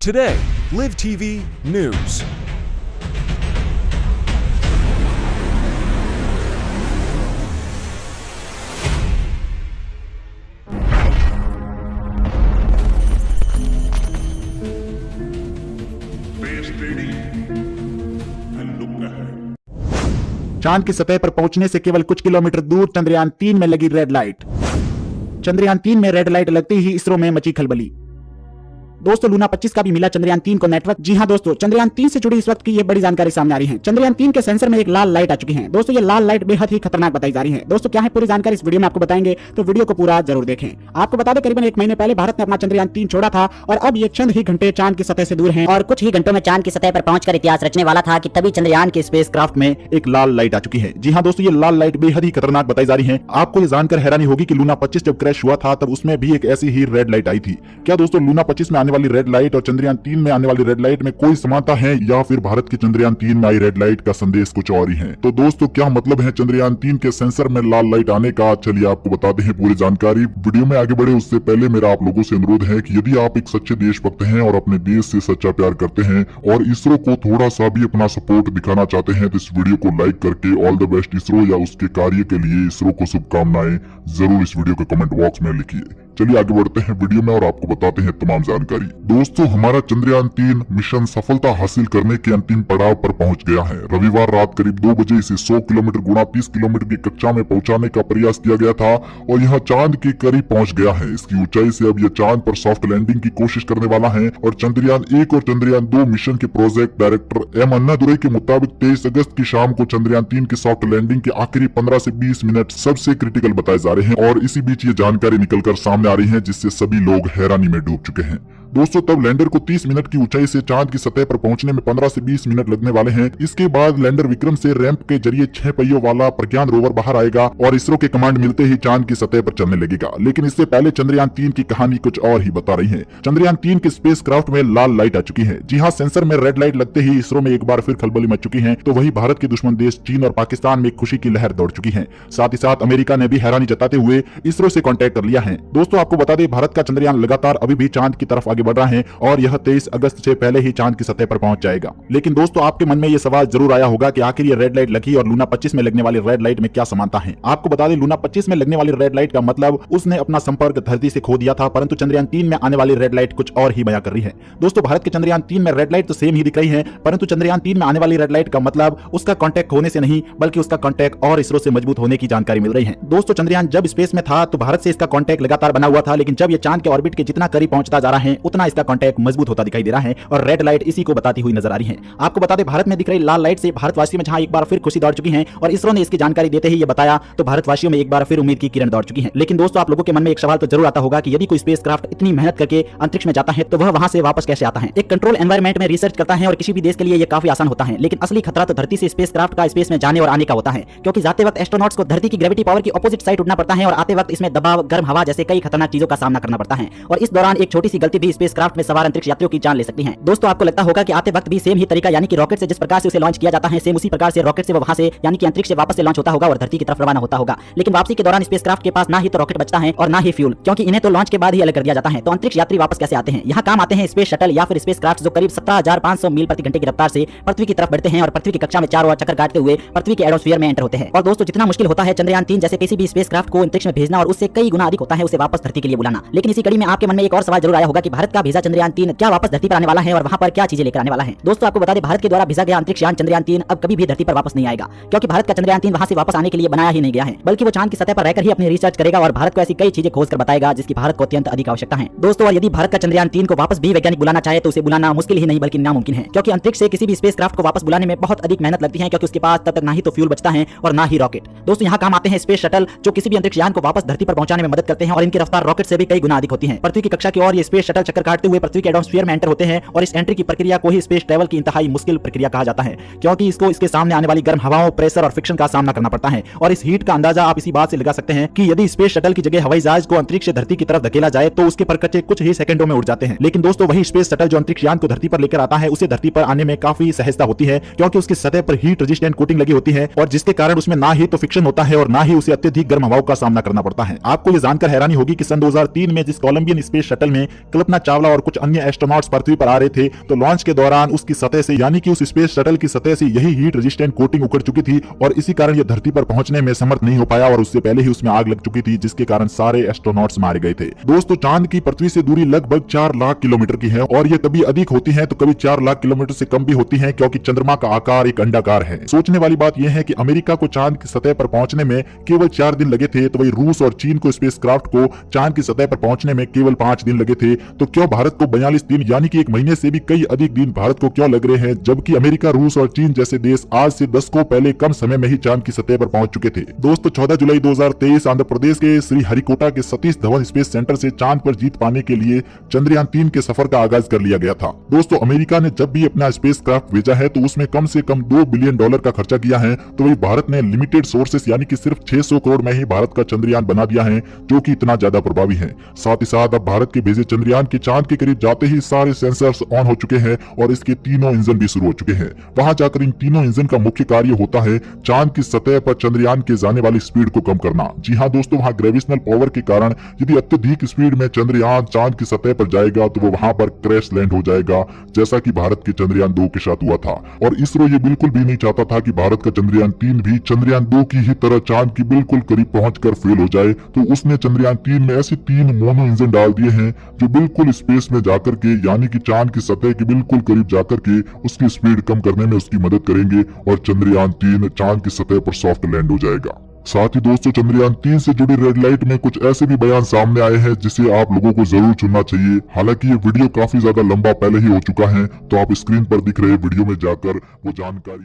Today, Live TV News. चांद की सतह पर पहुंचने से केवल कुछ किलोमीटर दूर चंद्रयान 3 में लगी रेड लाइट। चंद्रयान 3 में रेड लाइट लगते ही इसरो में मची खलबली। दोस्तों लूना 25 का भी मिला चंद्रयान 3 को नेटवर्क। जी हां दोस्तों, चंद्रयान 3 से जुड़ी इस वक्त की ये बड़ी जानकारी सामने आ रही है। चंद्रयान 3 के सेंसर में एक लाल लाइट आ चुकी है। दोस्तों ये लाल लाइट बेहद ही खतरनाक बताई जा रही है। दोस्तों क्या है पूरी जानकारी इस वीडियो में आपको बताएंगे, तो वीडियो को पूरा जरूर देखें। आपको बता दें करीबन 1 महीने पहले भारत ने अपना चंद्रयान 3 छोड़ा था और अब ये चंद ही घंटे चांद की सतह से दूर है और कुछ ही घंटों में चांद की सतह पर पहुंचकर इतिहास रचने वाला था कि तभी चंद्रयान के स्पेसक्राफ्ट में एक लाल लाइट आ चुकी है। जी हाँ दोस्तों, ये लाल लाइट बेहद ही खतरनाक बताई जा रही है। आपको ये जानकर हैरानी होगी कि लूना 25 जब क्रैश हुआ था तब उसमें भी एक ऐसी ही रेड लाइट आई थी। क्या दोस्तों लूना 25 में आने वाली रेड लाइट और चंद्रयान 3 में आने वाली रेड लाइट में कोई समानता है या फिर भारत के चंद्रयान 3 में आई रेड लाइट का संदेश कुछ और ही है? तो दोस्तों क्या मतलब है चंद्रयान 3 के सेंसर में लाल लाइट आने का, चलिए आपको बताते हैं पूरी जानकारी। वीडियो में आगे बढ़े उससे पहले मेरा आप लोगों से अनुरोध है कि यदि आप एक सच्चे देशभक्त हैं और अपने देश से सच्चा प्यार करते हैं और इसरो को थोड़ा सा भी अपना सपोर्ट दिखाना चाहते हैं तो इस वीडियो को लाइक करके ऑल द बेस्ट इसरो या उसके कार्य के लिए इसरो को शुभकामनाएं जरूर इस वीडियो के कमेंट बॉक्स में लिखिए। चलिए आगे बढ़ते हैं वीडियो में और आपको बताते हैं तमाम जानकारी। दोस्तों हमारा चंद्रयान 3 मिशन सफलता हासिल करने के अंतिम पड़ाव पर पहुंच गया है। रविवार रात करीब 2 बजे इसे 100 किलोमीटर गुणा 30 किलोमीटर की कक्षा में पहुंचाने का प्रयास किया गया था और यह चांद के करीब पहुंच गया है। इसकी ऊंचाई से अब यह चांद पर सॉफ्ट लैंडिंग की कोशिश करने वाला है और चंद्रयान 1 और चंद्रयान 2 मिशन के प्रोजेक्ट डायरेक्टर एम अन्नादुरई के मुताबिक 23 अगस्त की शाम को चंद्रयान 3 की सॉफ्ट लैंडिंग के आखिरी 15 से 20 मिनट सबसे क्रिटिकल बताए जा रहे हैं और इसी बीच ये जानकारी निकलकर सामने आ रही है जिससे सभी लोग हैरानी में डूब चुके हैं। दोस्तों तब लैंडर को 30 मिनट की ऊंचाई से चांद की सतह पर पहुंचने में 15 से 20 मिनट लगने वाले हैं। इसके बाद लैंडर विक्रम से रैंप के जरिए 6 पहियों वाला प्रज्ञान रोवर बाहर आएगा और इसरो के कमांड मिलते ही चांद की सतह पर चलने लगेगा। लेकिन इससे पहले चंद्रयान 3 की कहानी कुछ और ही बता रही है। चंद्रयान 3 के स्पेसक्राफ्ट में लाल लाइट आ चुकी है। जी हाँ, सेंसर में रेड लाइट लगते ही इसरो में एक बार फिर खलबली मच चुकी है। तो वही भारत के दुश्मन देश चीन और पाकिस्तान में खुशी की लहर दौड़ चुकी है। साथ ही साथ अमेरिका ने भी हैरानी जताते हुए इसरो से कॉन्टेक्ट कर लिया है। दोस्तों आपको बता दें भारत का चंद्रयान लगातार अभी भी चांद की तरफ आगे बढ़ रहा है और यह 23 अगस्त से पहले ही चांद की सतह पर पहुंच जाएगा। लेकिन दोस्तों आपके मन में यह सवाल जरूर आया होगा कि आखिर ये रेड लाइट लगी और लूना 25 में लगने वाली रेड लाइट में क्या समानता है। आपको बता दें लूना 25 में लगने वाली रेड लाइट का मतलब उसने अपना संपर्क धरती से खो दिया था, परंतु चंद्रयान 3 में आने वाली रेड लाइट कुछ और ही बयां कर रही है। दोस्तों भारत के चंद्रयान 3 में रेड लाइट तो सेम ही दिख रही है, परंतु चंद्रयान 3 में आने वाली रेड लाइट का मतलब उसका कॉन्टैक्ट होने से नहीं बल्कि उसका कॉन्टैक्ट और इसरो से मजबूत होने की जानकारी मिल रही है। दोस्तों चंद्रयान जब स्पेस में था तो भारत से इसका कॉन्टैक्ट लगातार बना हुआ था, लेकिन जब ये चांद के ऑर्बिट के जितना करीब पहुंचता जा रहा है उतना इसका कॉन्टैक्ट मजबूत होता दिखाई दे रहा है और रेड लाइट इसी को बताती हुई नजर आ रही है। आपको बता दें भारत में दिख रही लाल लाइट से भारतवासियों में जहां एक बार फिर खुशी दौड़ चुकी है और इसरो ने इसकी जानकारी देते ही ये बताया तो भारतवासियों में एक बार फिर उम्मीद की किरण दौड़ चुकी है। लेकिन दोस्तों आप लोगों के मन में एक सवाल तो जरूर आता होगा कि यदि कोई स्पेसक्राफ्ट इतनी मेहनत करके अंतरिक्ष में जाता है तो वह वहां से वापस कैसे आता है। एक कंट्रोल एनवायरमेंट में रिसर्च करता है और किसी भी देश के लिए यह काफी आसान होता है, लेकिन असली खतरा तो धरती से स्पेसक्राफ्ट का स्पेस में जाने और आने का होता है, क्योंकि जाते वक्त एस्ट्रोनॉट्स को धरती की ग्रेविटी पावर की ऑपोजिट साइड उड़ना पड़ता है और आते वक्त इसमें दबाव, गर्म हवा जैसे कई खतरनाक चीजों का सामना करना पड़ता है और इस दौरान एक छोटी सी गलती भी स्पेसक्राफ्ट में सवार अंतरिक्ष यात्रियों की जान ले सकती है। दोस्तों आपको लगता होगा कि आते वक्त भी सेम ही तरीका यानी कि रॉकेट से जिस प्रकार से उसे लॉन्च किया जाता है सेम उसी प्रकार से रॉकेट से वो वहां से यानी कि अंतरिक्ष से वापस से लॉन्च होता होगा और धरती की तरफ रवाना होता होगा। लेकिन वापसी के दौरान स्पेसक्राफ्ट के पास ना ही तो रॉकेट बचता है और ना ही फ्यूल, क्योंकि इन्हें तो लॉन्च के बाद ही अलग कर दिया जाता है। तो अंतरिक्ष यात्री वापस कैसे आते हैं? यहाँ काम आते हैं स्पेस शटल या फिर स्पेसक्राफ्ट जो करीब 17,500 मील प्रति घंटे की रफ्तार से पृथ्वी की तरफ बढ़ते हैं और पृथ्वी की कक्षा में चारों ओर चक्कर काटते हुए पृथ्वी के एटमॉस्फेयर में एंटर होते हैं। और दोस्तों जितना मुश्किल होता है चंद्रयान 3 जैसे किसी भी स्पेसक्राफ्ट को अंतरिक्ष में भेजना और उससे कई गुना अधिक होता है उसे वापस धरती के लिए बुलाना। लेकिन इसी कड़ी में आपके मन में एक और सवाल जरूर आया होगा कि भारत का भेजा चंद्रयान 3 क्या वापस धरती पर आने वाला है और वहां पर क्या चीजें लेकर आने वाला है। दोस्तों आपको बता दें भारत के द्वारा भेजा गया अंतरिक्ष यान चंद्रयान 3 अब कभी भी धरती पर वापस नहीं आएगा, क्योंकि भारत का चंद्रयान 3 वहां से वापस आने के लिए बनाया ही नहीं गया है, बल्कि वो चांद की सतह पर रहकर ही अपनी रिसर्च करेगा और भारत को ऐसी कई चीजें खोज कर बताएगा जिसकी भारत को अत्यंत अधिक आवश्यकता है। दोस्तों और यदि भारत का चंद्रयान 3 को वापस भी वैज्ञानिक बुलाना चाहे तो उसे बुलाना मुश्किल ही नहीं बल्कि नामुमकिन है, क्योंकि अंतरिक्ष से किसी भी स्पेसक्राफ्ट को वापस बुलाने में बहुत अधिक मेहनत लगती है, क्योंकि उसके पास तब तक ना ही तो फ्यूल बचता है और ना ही रॉकेट। दोस्तों यहाँ काम आते हैं स्पेस शटल जो किसी भी अंतरिक्ष यान को वापस धरती पर पहुंचाने में मदद करते हैं और इनकी रफ्तार रॉकेट से भी कई गुना अधिक होती है। पृथ्वी की कक्षा की ओर ये स्पेस शटल चक्कर काटते हुए पृथ्वी के एटमॉस्फेयर में एंटर होते हैं और इस एंट्री की प्रक्रिया को ही स्पेस ट्रैवल की इंतहाई मुश्किल प्रक्रिया कहा जाता है, क्योंकि इसको इसके सामने आने वाली गर्म हवाओं, प्रेशर और फ्रिक्शन का सामना करना पड़ता है। और इस हीट का अंदाजा आप इसी बात से लगा सकते हैं कि यदि स्पेस शटल की जगह हवाई जहाज को अंतरिक्ष से धरती की तरफ धकेला जाए तो उसके परकच्चे कुछ ही सेकंडों में उड़ जाते हैं। लेकिन दोस्तों वही स्पेस शटल जो अंतरिक्ष यान को धरती पर लेकर आता है उसे धरती पर आने में काफी सहजता होती है, क्योंकि उसकी सतह पर हीट रेजिस्टेंट कोटिंग लगी होती है और जिसके कारण उसमें ना ही तो फ्रिक्शन होता है और ना ही उसे अत्यधिक गर्म हवाओं का सामना करना पड़ता है। आपको ये जानकर हैरानी होगी कि सन 2003 में जिस कोलंबियन स्पेस शटल में कल्पना चावला और कुछ अन्य एस्ट्रोनॉट्स पृथ्वी पर आ रहे थे तो लॉन्च के दौरान उसकी सतह से यानी कि उस स्पेस शटल की सतह से यही हीट रेजिस्टेंट कोटिंग उखड़ चुकी थी और इसी कारण यह धरती पर पहुंचने में समर्थ नहीं हो पाया और उससे पहले ही उसमें आग लग चुकी थी, जिसके कारण सारे एस्ट्रोनॉट्स मारे गए थे। दोस्तों, चांद की पृथ्वी से दूरी लगभग 4 लाख किलोमीटर की है और ये कभी अधिक होती है तो कभी 4 लाख किलोमीटर से कम भी होती है, क्योंकि चंद्रमा का आकार एक अंडाकार है। सोचने वाली बात यह है कि अमेरिका को चांद की सतह पर पहुंचने में केवल 4 दिन लगे थे, तो वही रूस और चीन को स्पेसक्राफ्ट को चांद की सतह पर पहुंचने में केवल 5 दिन लगे थे। तो क्यों भारत को 42 दिन यानी कि 1 महीने से भी कई अधिक दिन भारत को क्यों लग रहे हैं, जबकि अमेरिका, रूस और चीन जैसे देश आज से 10 को पहले कम समय में ही चांद की सतह पर पहुंच चुके थे। दोस्तों, 14 जुलाई 2023 आंध्र प्रदेश के श्री हरिकोटा के सतीश धवन स्पेस सेंटर से चांद पर जीत पाने के लिए चंद्रयान 3 के सफर का आगाज कर लिया गया था। दोस्तों, अमेरिका ने जब भी अपना स्पेसक्राफ्ट भेजा है तो उसमें कम से कम $2 बिलियन का खर्चा किया है, तो वही भारत ने लिमिटेड सोर्सेस यानी कि सिर्फ 600 करोड़ में ही भारत का चंद्रयान बना दिया है, जो कि इतना ज्यादा प्रभावी है। साथ ही साथ अब भारत के भेजे चंद्रयान के चांद के करीब जाते ही सारे सेंसर्स ऑन हो चुके हैं और इसके तीनों इंजन भी शुरू हो चुके हैं। वहां जाकर इन तीनों इंजन का मुख्य कार्य होता है चांद की सतह पर चंद्रयान के जाने वाली स्पीड को कम करना। जी हाँ दोस्तों, वहां ग्रेविटेशनल पावर के कारण यदि अत्यधिक स्पीड में चंद्रयान चांद की सतह पर जाएगा तो वो वहां पर क्रैश लैंड हो जाएगा, जैसा कि भारत के चंद्रयान 2 के साथ हुआ था। और इसरो ये बिल्कुल भी नहीं चाहता था कि भारत का चंद्रयान 3 भी चंद्रयान 2 की ही तरह चांद की बिल्कुल करीब पहुंचकर फेल हो जाए, तो उसने चंद्रयान 3 में ऐसे 3 मोनो इंजन डाल दिए हैं जो बिल्कुल स्पेस में जाकर के यानी कि चांद की सतह के बिल्कुल करीब जाकर के उसकी स्पीड कम करने में उसकी मदद करेंगे और चंद्रयान 3 चांद की सतह पर सॉफ्ट लैंड हो जाएगा। साथ ही दोस्तों, चंद्रयान 3 से जुड़ी रेड लाइट में कुछ ऐसे भी बयान सामने आए हैं जिसे आप लोगों को जरूर सुनना चाहिए। हालांकि ये वीडियो काफी ज्यादा लंबा पहले ही हो चुका है, तो आप स्क्रीन पर दिख रहे वीडियो में जाकर वो जानकारी